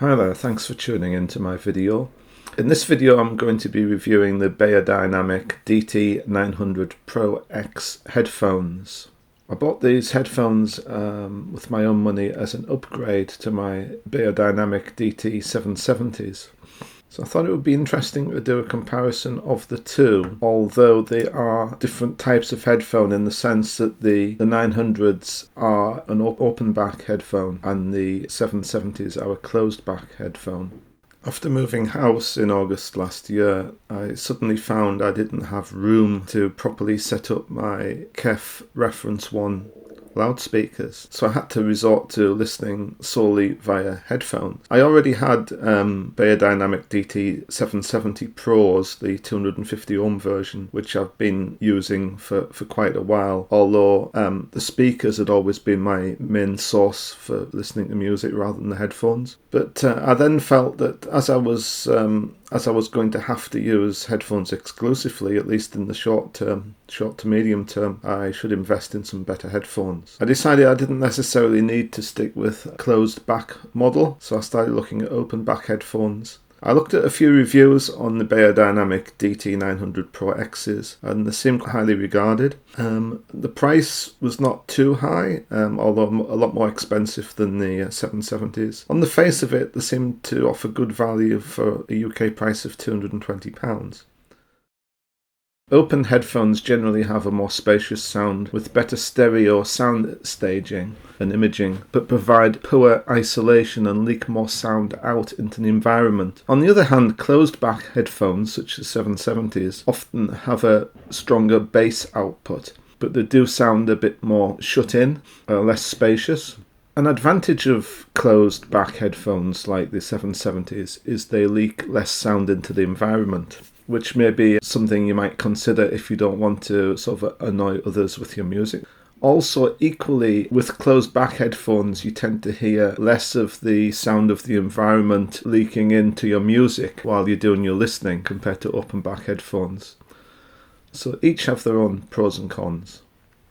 Hi there, thanks for tuning into my video. In this video I'm going to be reviewing the Beyerdynamic DT900 Pro X headphones. I bought these headphones with my own money as an upgrade to my Beyerdynamic DT770s. So I thought it would be interesting to do a comparison of the two, although they are different types of headphone in the sense that the 900s are an open back headphone and the 770s are a closed back headphone. After moving house in August last year, I suddenly found I didn't have room to properly set up my KEF Reference 1 loudspeakers, so I had to resort to listening solely via headphones. I already had Beyerdynamic DT770 Pros, the 250 ohm version, which I've been using for quite a while, although the speakers had always been my main source for listening to music rather than the headphones. But I then felt that as I was going to have to use headphones exclusively, at least in the short to medium term, I should invest in some better headphones. I decided I didn't necessarily need to stick with a closed back model, so I started looking at open back headphones. I looked at a few reviews on the Beyerdynamic DT900 Pro X's and they seemed highly regarded. The price was not too high, although a lot more expensive than the 770s. On the face of it, they seemed to offer good value for a UK price of £220. Open headphones generally have a more spacious sound with better stereo sound staging and imaging, but provide poor isolation and leak more sound out into the environment. On the other hand, closed back headphones such as 770s often have a stronger bass output, but they do sound a bit more shut in, less spacious. An advantage of closed back headphones like the 770s is they leak less sound into the environment, which may be something you might consider if you don't want to sort of annoy others with your music. Also, equally, with closed back headphones, you tend to hear less of the sound of the environment leaking into your music while you're doing your listening compared to open back headphones. So each have their own pros and cons.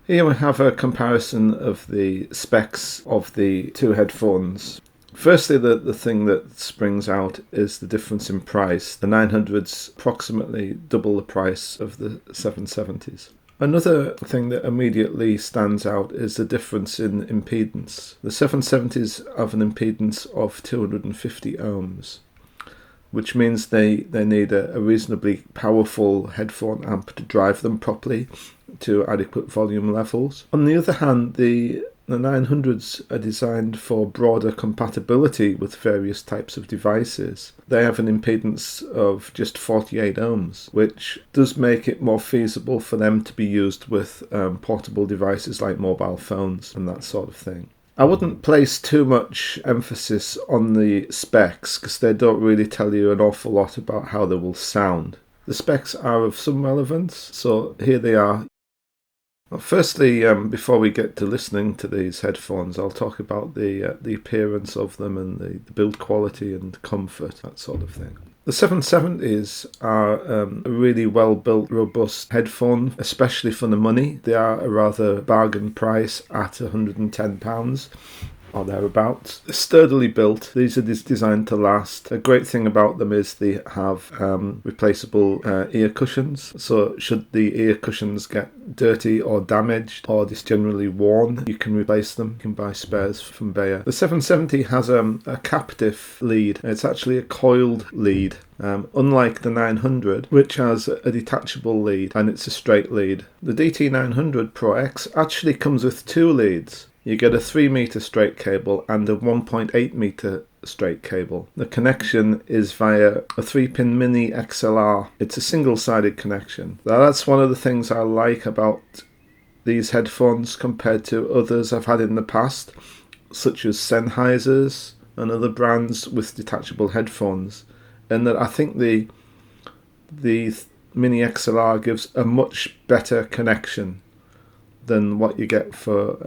Here we have a comparison of the specs of the two headphones. Firstly, the thing that springs out is the difference in price. The 900's approximately double the price of the 770s. Another thing that immediately stands out is the difference in impedance. The 770s have an impedance of 250 ohms, which means they need a reasonably powerful headphone amp to drive them properly to adequate volume levels. On the other hand, the 900s are designed for broader compatibility with various types of devices. They have an impedance of just 48 ohms, which does make it more feasible for them to be used with portable devices like mobile phones and that sort of thing. I wouldn't place too much emphasis on the specs because they don't really tell you an awful lot about how they will sound. The specs are of some relevance, so here they are. Well, firstly, before we get to listening to these headphones, I'll talk about the appearance of them and the build quality and comfort, that sort of thing. The 770s are a really well-built, robust headphone, especially for the money. They are a rather bargain price at £110 or thereabouts. Sturdily built, these are designed to last. A great thing about them is they have replaceable ear cushions, so should the ear cushions get dirty or damaged or just generally worn, you can replace them. You can buy spares from Beyer. The 770 has a captive lead. It's actually a coiled lead. Unlike the 900, which has a detachable lead and it's a straight lead. The DT900 Pro X actually comes with two leads. You get a 3 meter straight cable and a 1.8 meter straight cable. The connection is via a 3-pin mini XLR. It's a single-sided connection. Now, that's one of the things I like about these headphones compared to others I've had in the past, such as Sennheiser's and other brands with detachable headphones, and that I think the mini XLR gives a much better connection than what you get for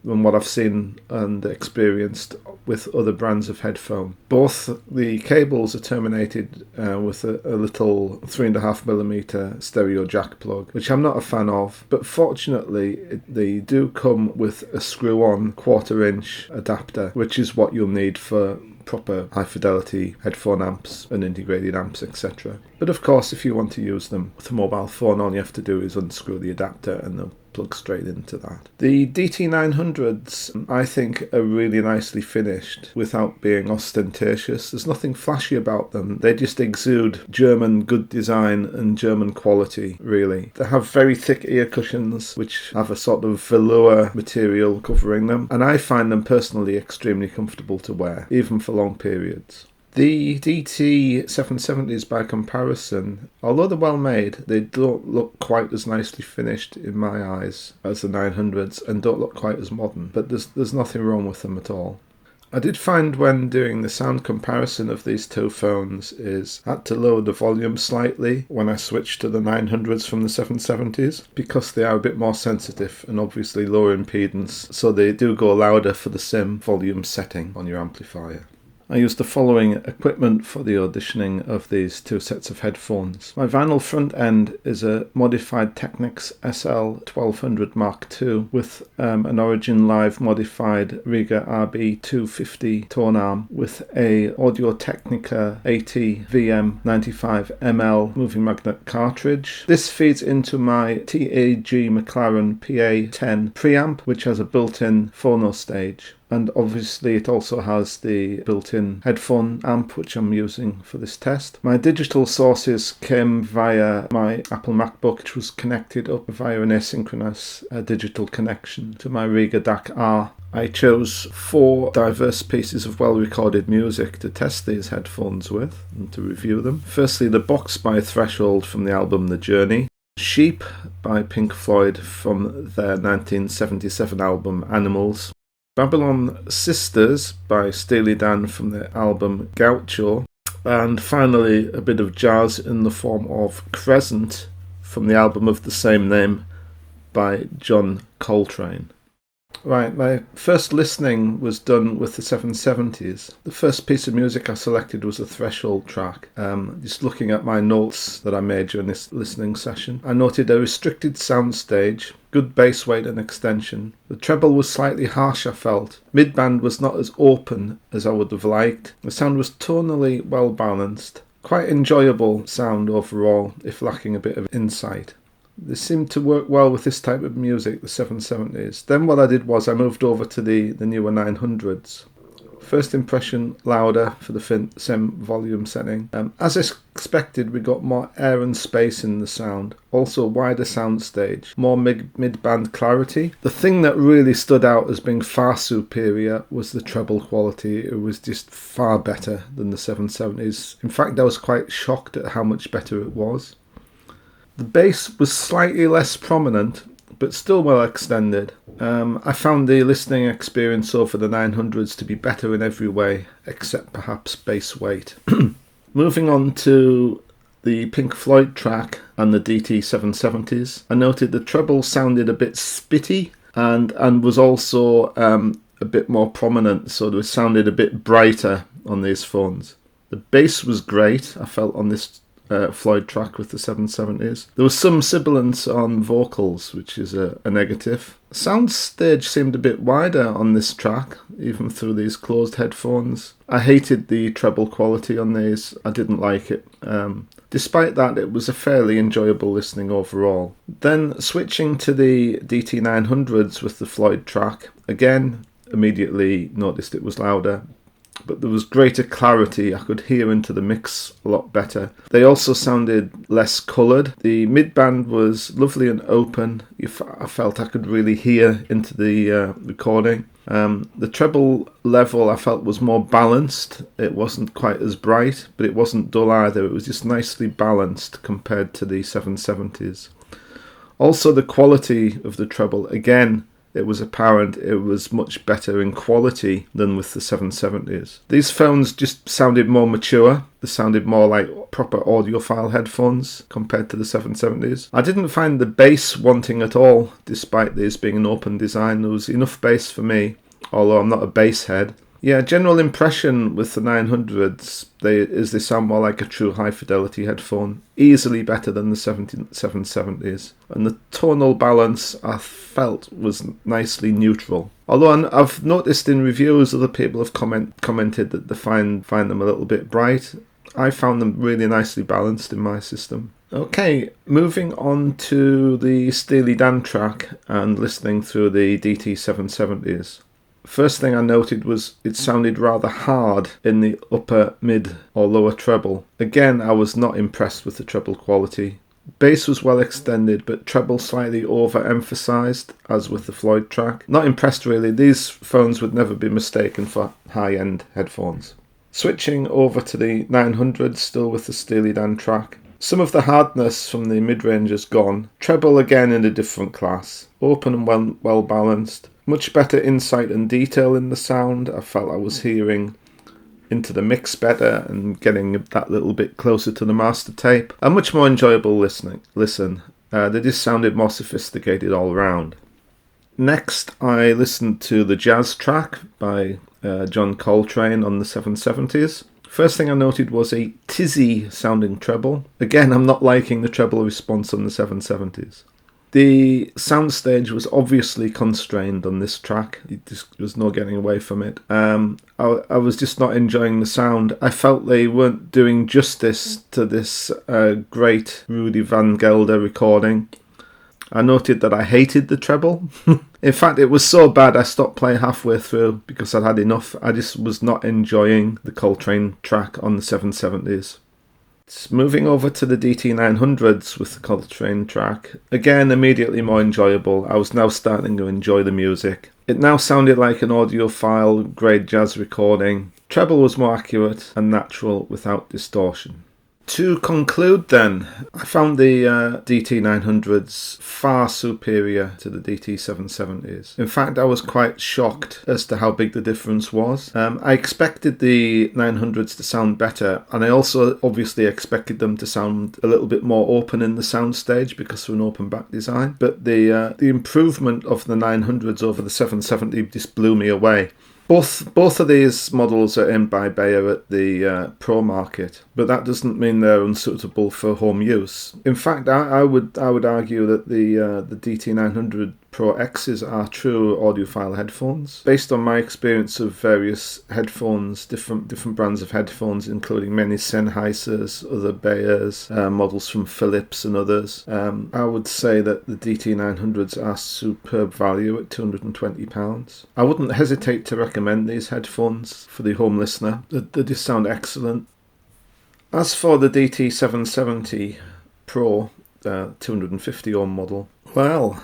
than what I've seen and experienced with other brands of headphone. Both the cables are terminated with a little 3.5mm stereo jack plug, which I'm not a fan of, but fortunately they do come with a screw-on 1/4-inch adapter, which is what you'll need for proper high fidelity headphone amps and integrated amps, etc. But of course, if you want to use them with a mobile phone, all you have to do is unscrew the adapter and they'll plug straight into that. The DT900s, I think, are really nicely finished without being ostentatious. There's nothing flashy about them. They just exude German good design and German quality, really. They have very thick ear cushions, which have a sort of velour material covering them, and I find them personally extremely comfortable to wear, even for long periods. The DT770s, by comparison, although they're well made, they don't look quite as nicely finished in my eyes as the 900s and don't look quite as modern, but there's nothing wrong with them at all. I did find when doing the sound comparison of these two phones is I had to lower the volume slightly when I switched to the 900s from the 770s because they are a bit more sensitive and obviously lower impedance, so they do go louder for the sim volume setting on your amplifier. I used the following equipment for the auditioning of these two sets of headphones. My vinyl front end is a modified Technics SL1200 Mark II with an Origin Live modified Riga RB250 tone arm with a Audio-Technica AT VM95ml moving magnet cartridge. This feeds into my TAG McLaren PA10 preamp, which has a built-in phono stage. And obviously it also has the built-in headphone amp, which I'm using for this test. My digital sources came via my Apple MacBook, which was connected up via an asynchronous digital connection to my Riga DAC R. I chose 4 diverse pieces of well-recorded music to test these headphones with and to review them. Firstly, The Box by Threshold from the album The Journey. Sheep by Pink Floyd from their 1977 album Animals. Babylon Sisters by Steely Dan from the album Gaucho, and finally a bit of jazz in the form of Crescent from the album of the same name by John Coltrane. Right, my first listening was done with the 770s. The first piece of music I selected was a Threshold track. Just looking at my notes that I made during this listening session, I noted a restricted soundstage, good bass weight and extension. The treble was slightly harsh, I felt. Midband was not as open as I would have liked. The sound was tonally well balanced. Quite enjoyable sound overall, if lacking a bit of insight. They seemed to work well with this type of music, the 770s. Then what I did was I moved over to the newer 900s. First impression, louder for the sim volume setting. As expected, we got more air and space in the sound. Also wider soundstage, more mid-band clarity. The thing that really stood out as being far superior was the treble quality. It was just far better than the 770s. In fact, I was quite shocked at how much better it was. The bass was slightly less prominent, but still well extended. I found the listening experience over the 900s to be better in every way, except perhaps bass weight. Moving on to the Pink Floyd track and the DT770s, I noted the treble sounded a bit spitty and was also a bit more prominent, so it sounded a bit brighter on these phones. The bass was great, I felt, on this Floyd track with the 770s. There was some sibilance on vocals, which is a negative. Sound stage seemed a bit wider on this track, even through these closed headphones. I hated the treble quality on these. I didn't like it. Despite that, it was a fairly enjoyable listening overall. Then switching to the DT900s with the Floyd track, again, immediately noticed it was louder. But there was greater clarity. I could hear into the mix a lot better. They also sounded less coloured. The mid-band was lovely and open. I felt I could really hear into the recording. The treble level I felt was more balanced. It wasn't quite as bright, but it wasn't dull either. It was just nicely balanced compared to the 770s. Also, the quality of the treble, again, it was apparent it was much better in quality than with the 770s. These phones just sounded more mature. They sounded more like proper audiophile headphones compared to the 770s. I didn't find the bass wanting at all, despite these being an open design. There was enough bass for me, although I'm not a bass head. Yeah, general impression with the 900s is they sound more like a true high fidelity headphone, easily better than the 770s. And the tonal balance I felt was nicely neutral. Although I've noticed in reviews other people have commented that they find them a little bit bright. I found them really nicely balanced in my system. Okay, moving on to the Steely Dan track and listening through the DT770s. First thing I noted was it sounded rather hard in the upper, mid or lower treble. Again, I was not impressed with the treble quality. Bass was well extended, but treble slightly overemphasized, as with the Floyd track. Not impressed really. These phones would never be mistaken for high-end headphones. Switching over to the 900s, still with the Steely Dan track. Some of the hardness from the mid-range is gone. Treble again in a different class. Open and well balanced. Much better insight and detail in the sound. I felt I was hearing into the mix better and getting that little bit closer to the master tape. A much more enjoyable listen. They just sounded more sophisticated all around. Next, I listened to the jazz track by John Coltrane on the 770s. First thing I noted was a tizzy sounding treble. Again, I'm not liking the treble response on the 770s. The soundstage was obviously constrained on this track. There was no getting away from it. I was just not enjoying the sound. I felt they weren't doing justice to this great Rudy Van Gelder recording. I noted that I hated the treble. In fact, it was so bad I stopped playing halfway through because I'd had enough. I just was not enjoying the Coltrane track on the 770s. Moving over to the DT900s with the Coltrane track. Again, immediately more enjoyable. I was now starting to enjoy the music. It now sounded like an audiophile grade jazz recording. Treble was more accurate and natural without distortion. To conclude then, I found the DT900s far superior to the DT770s. In fact, I was quite shocked as to how big the difference was. I expected the 900s to sound better, and I also obviously expected them to sound a little bit more open in the soundstage because of an open back design. But the improvement of the 900s over the 770 just blew me away. Both of these models are aimed by Beyer at the pro market, but that doesn't mean they're unsuitable for home use. In fact, I would argue that the DT900 Pro X's are true audiophile headphones. Based on my experience of various headphones, different brands of headphones, including many Sennheisers, other Beyers, models from Philips and others, I would say that the DT900s are superb value at £220. I wouldn't hesitate to recommend these headphones for the home listener. They just sound excellent. As for the DT770 Pro, 250 ohm model, well,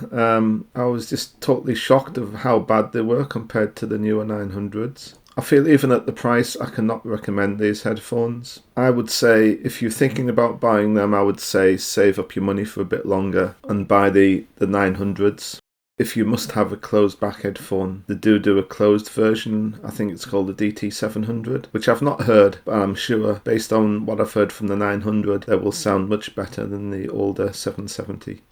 I was just totally shocked of how bad they were compared to the newer 900s. I feel even at the price, I cannot recommend these headphones. I would say if you're thinking about buying them, I would say save up your money for a bit longer and buy the 900s. If you must have a closed back headphone, they do a closed version. I think it's called the DT700, which I've not heard, but I'm sure based on what I've heard from the 900, they will sound much better than the older 770.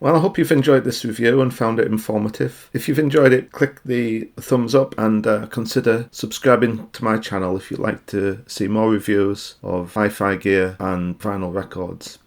Well, I hope you've enjoyed this review and found it informative. If you've enjoyed it, click the thumbs up and consider subscribing to my channel if you'd like to see more reviews of hi-fi gear and vinyl records.